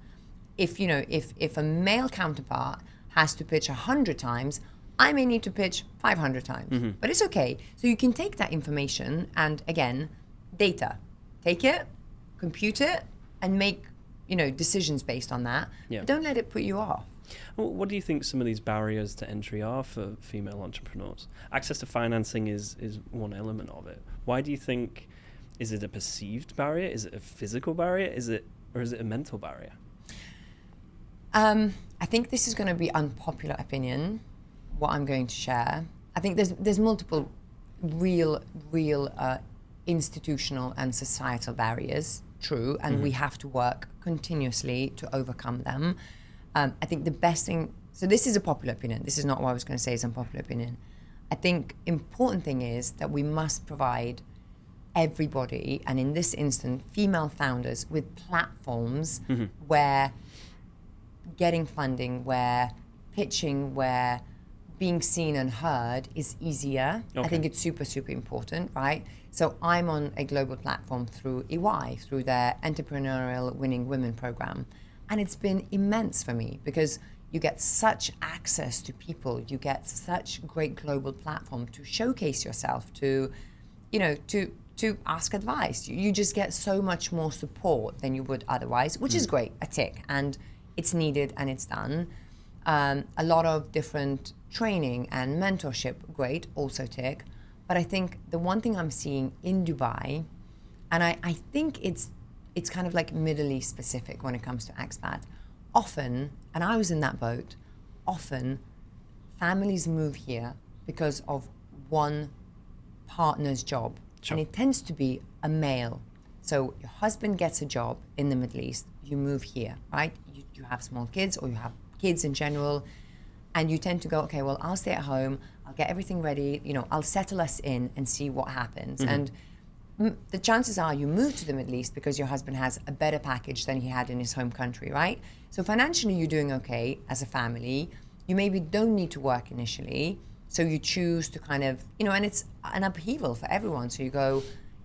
If, you know, if a male counterpart has to pitch 100 times, I may need to pitch 500 times, but it's okay. So you can take that information and, again, data, take it, compute it, and make, you know, decisions based on that.
Yeah.
But don't let it put you off.
What do you think some of these barriers to entry are for female entrepreneurs? Access to financing is one element of it. Why do you think, is it a perceived barrier? Is it a physical barrier? Or is it a mental barrier?
I think this is going to be unpopular opinion, what I'm going to share. I think there's multiple real institutional and societal barriers, true, and we have to work continuously to overcome them. I think the best thing, so this is a popular opinion, this is not what I was going to say is unpopular opinion. I think important thing is that we must provide everybody, and in this instance, female founders, with platforms where getting funding, where pitching, where being seen and heard is easier.
Okay.
I think it's super, super important, right? So I'm on a global platform through EY, through their Entrepreneurial Winning Women program. And it's been immense for me because you get such access to people, you get such great global platform to showcase yourself, to, you know, to ask advice. You just get so much more support than you would otherwise, which is great, a tick, and it's needed and it's done. A lot of different training and mentorship, great, also tick. But I think the one thing I'm seeing in Dubai, and I think it's kind of like Middle East specific when it comes to expat. Often, and I was in that boat, often families move here because of one partner's job.
Sure.
And it tends to be a male. So your husband gets a job in the Middle East, you move here, right? You have small kids, or you have kids in general, and you tend to go, okay, well, I'll stay at home, I'll get everything ready, you know, I'll settle us in and see what happens. And the chances are you move to the Middle East because your husband has a better package than he had in his home country, right? So financially, you're doing okay as a family. You maybe don't need to work initially. So you choose to kind of, you know, and it's an upheaval for everyone. So you go,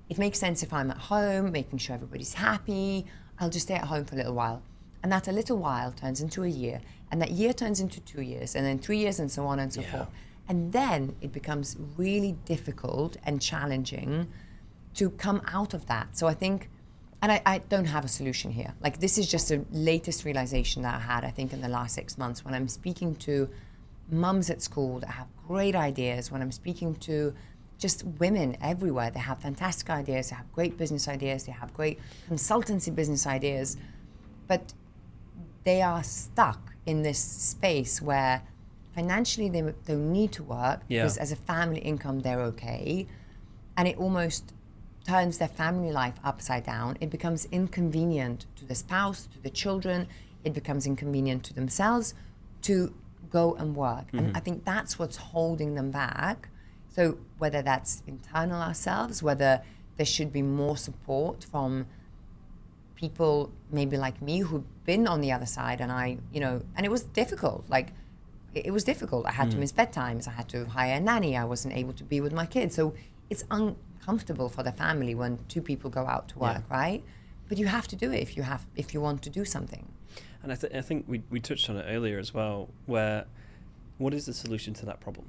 it makes sense if I'm at home, making sure everybody's happy. I'll just stay at home for a little while. And that a little while turns into a year. And that year turns into 2 years, and then 3 years, and so on and so forth. And then it becomes really difficult and challenging to come out of that. So I think, and I don't have a solution here. Like, this is just a latest realization that I had, I think, in the last 6 months, when I'm speaking to mums at school that have great ideas, when I'm speaking to just women everywhere, they have fantastic ideas, they have great business ideas, they have great consultancy business ideas, but they are stuck in this space where financially they don't need to work because as a family income, they're okay. And it almost turns their family life upside down. It becomes inconvenient to the spouse, to the children. It becomes inconvenient to themselves to go and work. And I think that's what's holding them back. So whether that's internal ourselves, whether there should be more support from people maybe like me who've been on the other side, and and it was difficult. Like, it was difficult. I had to miss bedtimes. I had to hire a nanny. I wasn't able to be with my kids. So it's uncomfortable for the family when two people go out to work, right? But you have to do it if you want to do something.
And I think we touched on it earlier as well, where what is the solution to that problem?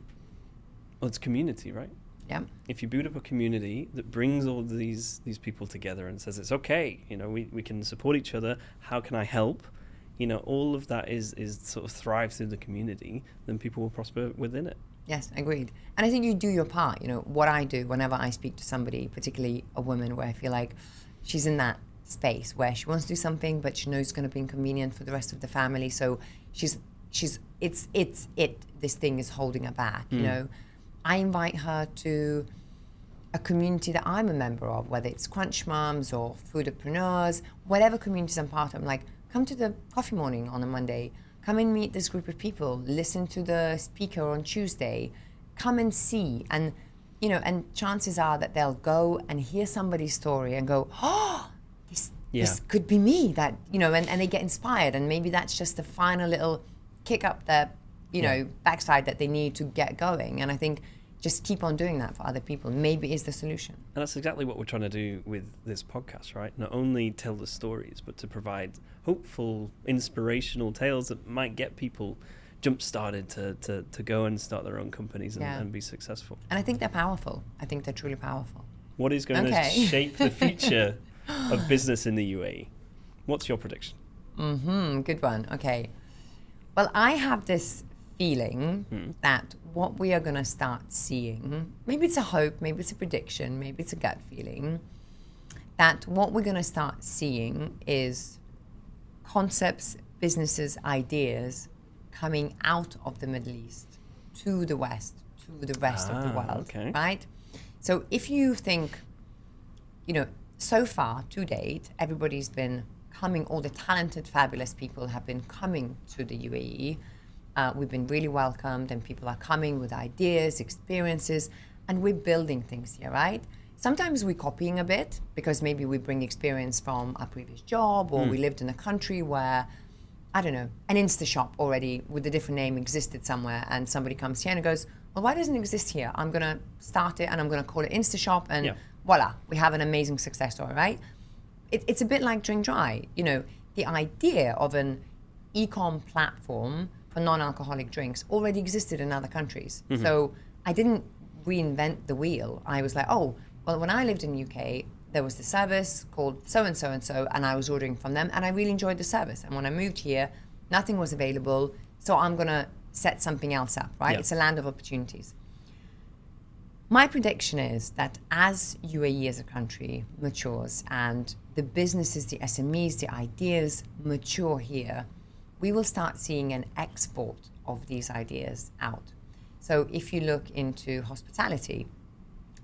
Well, it's community, right?
Yeah.
If you build up a community that brings all these people together and says, it's okay, we can support each other, how can I help? All of that is sort of thrive through the community, then people will prosper within it.
Yes, agreed. And I think you do your part. What I do whenever I speak to somebody, particularly a woman, where I feel like she's in that space where she wants to do something, but she knows it's going to be inconvenient for the rest of the family. So this thing is holding her back, I invite her to a community that I'm a member of, whether it's Crunch Mums or Foodpreneurs, whatever communities I'm part of. I'm like, come to the coffee morning on a Monday, come and meet this group of people, listen to the speaker on Tuesday, come and see. And, and chances are that they'll go and hear somebody's story and go, oh, this could be me, that, and they get inspired. And maybe that's just the final little kick up their, backside that they need to get going. And I think just keep on doing that for other people maybe is the solution.
And that's exactly what we're trying to do with this podcast, right? Not only tell the stories, but to provide hopeful, inspirational tales that might get people jump-started to go and start their own companies and be successful.
And I think they're powerful. I think they're truly powerful.
What is going to shape the future of business in the UAE? What's your prediction?
Good one. Okay. Well, I have this feeling that what we are going to start seeing, maybe it's a hope, maybe it's a prediction, maybe it's a gut feeling, that what we're going to start seeing is concepts, businesses, ideas coming out of the Middle East to the West, to the rest of the world, right? So if you think, so far to date, everybody's been coming, all the talented, fabulous people have been coming to the UAE. We've been really welcomed, and people are coming with ideas, experiences, and we're building things here, right? Sometimes we're copying a bit because maybe we bring experience from our previous job, or we lived in a country where, I don't know, an Insta shop already with a different name existed somewhere, and somebody comes here and goes, well, why doesn't it exist here? I'm going to start it and I'm going to call it Insta shop, and voila, we have an amazing success story, right? It's a bit like DrinkDry. The idea of an e-com platform for non-alcoholic drinks already existed in other countries. So I didn't reinvent the wheel. I was like, oh, well, when I lived in the UK, there was the service called so-and-so and so, and I was ordering from them, and I really enjoyed the service. And when I moved here, nothing was available, so I'm going to set something else up, right? It's a land of opportunities. My prediction is that as UAE as a country matures and the businesses, the SMEs, the ideas mature here, we will start seeing an export of these ideas out. So if you look into hospitality,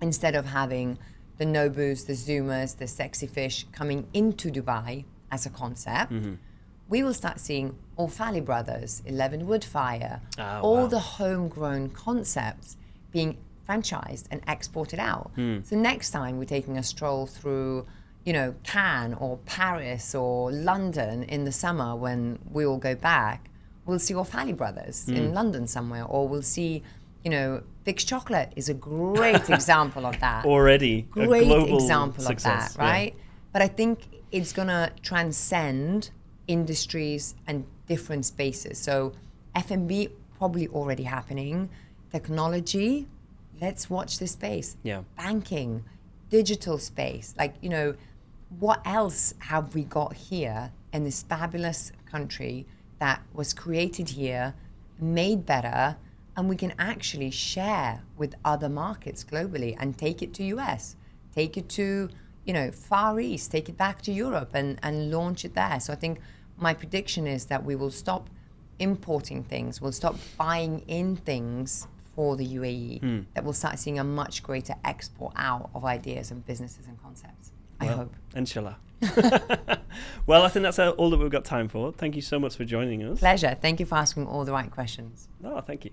instead of having the Nobus, the Zoomers, the Sexy Fish coming into Dubai as a concept, we will start seeing O'Falley Brothers, 11 Woodfire, the homegrown concepts being franchised and exported out. So next time we're taking a stroll through, Cannes or Paris or London in the summer when we all go back, we'll see O'Falley Brothers in London somewhere, or we'll see, Vic's Chocolate is a great example of that.
Already
great
a global
example
success,
of that, right? But I think it's gonna transcend industries and different spaces. So F&B probably already happening. Technology, let's watch this space. Banking, digital space, what else have we got here in this fabulous country that was created here, made better, and we can actually share with other markets globally and take it to US, take it to, Far East, take it back to Europe and launch it there. So I think my prediction is that we will stop importing things, we'll stop buying in things for the UAE, that we'll start seeing a much greater export out of ideas and businesses and concepts. I hope.
Inshallah. Well, I think that's all that we've got time for. Thank you so much for joining us.
Pleasure. Thank you for asking all the right questions.
Oh, thank you.